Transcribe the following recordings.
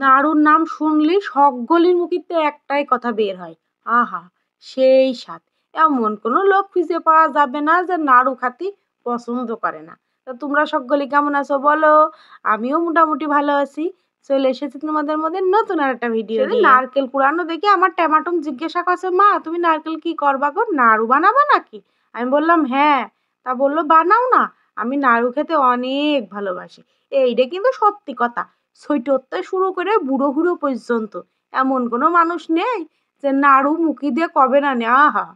নাড়ুর নাম শুনলেই সকলের মুখেতে একটাই কথা বের হয়, আহা সেই স্বাদ। এমন কোনো লোক খুঁজে পাওয়া যাবে না যে নাড়ু খাতি পছন্দ করে না। তো তোমরা সকলে কেমন আছো বলো? আমিও মোটামুটি ভালো আছি। চলে এসেছি তোমাদের মধ্যে নতুন আর একটা ভিডিও নিয়ে। নারকেল কুড়ানো দেখে আমার টেমাটুম জিজ্ঞাসা করছে, মা তুমি নারকেল কি করবা গো, নাড়ু বানাবা নাকি? আমি বললাম হ্যাঁ। তা বললো বানাও না, আমি নাড়ু খেতে অনেক ভালোবাসি। এইটা কিন্তু সত্যি কথা। ছোটতে শুরু করে বুড়ো হুড়ো পর্যন্ত এমন কোনো মানুষ নেই যে নাড়ু মুখি দিয়ে কবে না নে, আহা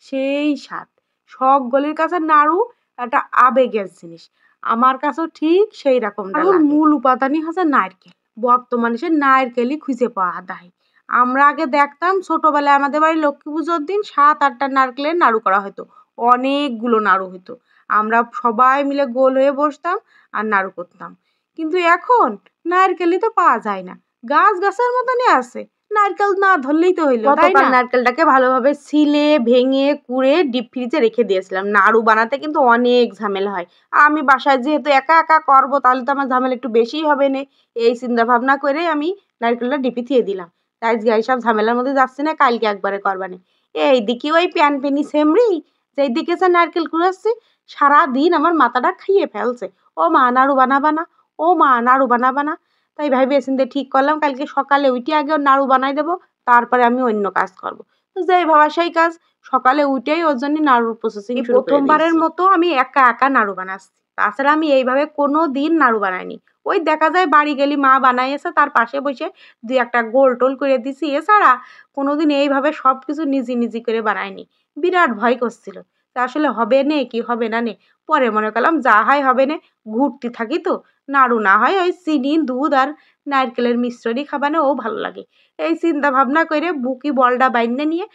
সেই স্বাদ। সকলের কাছে নাড়ু একটা আবেগের জিনিস, আমার কাছেও ঠিক সেই রকম। মূল উপাদানই হচ্ছে নারকেল। বর্তমানে সে নারকেলই খুঁজে পাওয়া যায়। আমরা আগে দেখতাম ছোটবেলায় আমাদের বাড়ির লক্ষ্মী পুজোর দিন 7-8টা নারকেলের নাড়ু করা হতো, অনেকগুলো নাড়ু হতো। আমরা সবাই মিলে গোল হয়ে বসতাম আর নাড়ু করতাম। কিন্তু এখন নারকেলই তো পাওয়া যায় না, গাছের মতনই আছে, নারকেল না ধরলেই তো হইলো, তাই না? নারকেলটাকে ভালোভাবে ছিলে ভেঙে কুড়ে ডিপ ফ্রিজে রেখে দিয়েছিলাম। নাড়ু বানাতে কিন্তু অনেক ঝামেলা হয়, আর আমি বাসায় যেহেতু একা একা করবো তাহলে তো আমার ঝামেলা একটু বেশিই হবে না। এই চিন্তা ভাবনা করে আমি নারকেলটা ডিপি থিয়ে দিলাম। তাই এইসব ঝামেলার মধ্যে যাচ্ছে না, কালকে একবারে করবানি। এইদিকে ওই প্যান পেনি সেমরি যেই দিকে সে নারকেল কুড়াচ্ছি, সারাদিন আমার মাথাটা খাইয়ে ফেলছে। ও মা নাড়ু বানাবা না, ও মা নাড়ু বানাবা না। তাই ভাইবে চিন্তে ঠিক করলাম কালকে সকালে উঠে আগে ওর নাড়ু বানাই দেবো, তারপরে আমি অন্য কাজ করব। তো যেই ভাবা সেই কাজ, সকালে উঠেই ওর জন্য নাড়ুর প্রসেসিং শুরু করে দিয়েছি। প্রথমবারের মতো আমি একা একা নাড়ু বানাচ্ছি, তাছাড়া আমি এইভাবে কোনো দিন নাড়ু বানাইনি। ওই দেখা যায় বাড়ি গেলি মা বানাইছে, তার পাশে বসে দুই একটা গোল টোল করে দিছি, এছাড়া কোনোদিন এইভাবে সব কিছু নিজে করে বানাইনি। বিরাট ভয় করছিল তা আসলে হবে নে কি হবে না নে। পরে মনে করলাম যা হয় হবে নে, ঘুরতে থাকি তো, নাড়ু না হয় ওই চিনি দুধ আর নারকেলের মিশ্রণই খাবানো ও ভালো লাগে। এই চিন্তা ভাবনা করে বুকি বলটা বাইন্দে নিয়ে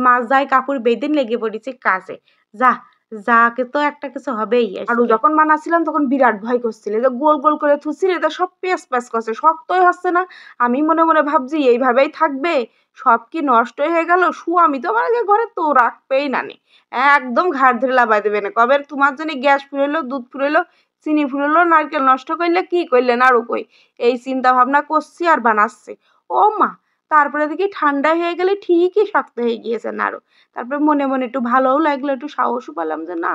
মাজায় কাপড় বেঁধে লেগে পড়েছি কাজে। যাকে তো একটা কিছু হবেই। আরও যখন বানাচ্ছিলাম তখন বিরাট ভয় করছিল, যে গোল গোল করে থুচ্ছি রে, সব প্যাঁচ করছে, শক্তই হচ্ছে না। আমি মনে মনে ভাবছি এইভাবেই থাকবে, সব কি নষ্ট হয়ে গেল। আমি তো আমার ঘরে তো রাখবেই না নে, একদম ঘাট ধরে লাবাই দেবে না, কবে তোমার জন্য গ্যাস ফুরাইলো, দুধ ফুরাইলো, চিনি ফুরাইলো, নারকেল নষ্ট করলে কি করলে নাড়ু কই। এই চিন্তা ভাবনা করছি আর বানাচ্ছি। ও মা, তারপরে দেখি ঠান্ডা হয়ে গেলে ঠিকই শক্ত হয়ে গিয়েছে নাড়ু। তারপরে মনে মনে একটু ভালোও লাগলো, একটু সাহসও পেলাম যে না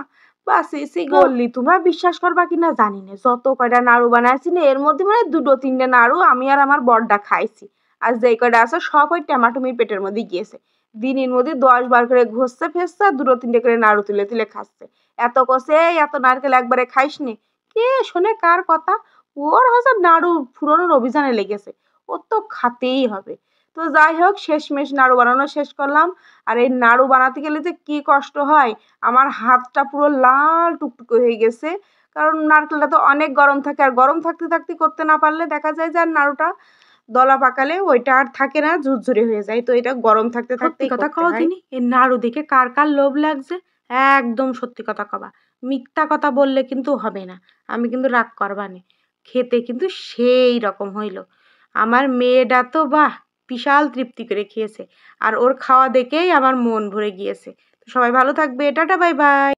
বাসি বললি। তোমরা বিশ্বাস করবা কিনা জানি না, যত কয়টা নাড়ু বানাইছি না এর মধ্যে মানে 2-3টে নাড়ু আমি আর আমার বড়টা খাইছি, আর যেই কয়টা আছে সব ওই টেমাটুমির পেটের মধ্যে গিয়েছে। দিনের মধ্যে 10 বার করে ঘষছে ফেসছে, 2-3টে করে নাড়ু তুলে তুলে খাচ্ছে। এত কষে এত নারকেল একবারে খাইস নি, কে শোনে কার কথা। ওর হচ্ছে নাড়ু ফুরানোর অভিযানে লেগেছে, ওর তো খাতেই হবে। তো যাই হোক শেষমেশ নাড়ু বানানো শেষ করলাম। আর এই নাড়ু বানাতে গেলে যে কি কষ্ট হয়, আমার হাতটা পুরো লাল টুকটুকে হয়ে গেছে, কারণ নারকেলটা তো অনেক গরম থাকে, আর গরম থাকতে থাকতে করতে না পারলে দেখা যায় যে আর নাড়ুটা দলা পাকালে ওইটা আর থাকে না, ঝুরঝুরে হয়ে যায়। তো এটা গরম থাকতে থাকতে কথা কও দিনি, এই নাড়ু দেখে কার কার লোভ লাগছে। একদম সত্যি কথা কবা, মিথ্যা কথা বললে কিন্তু হবে না। আমি কিন্তু রাগ করবানে, খেতে কিন্তু সেই রকম হইল। আমার মেয়েটা তো বাহ বিশাল তৃপ্তি করে খেয়েছে, আর ওর খাওয়া দেখেই আমার মন ভরে গিয়েছে। সবাই ভালো থাকবে, টাটা বাই বাই।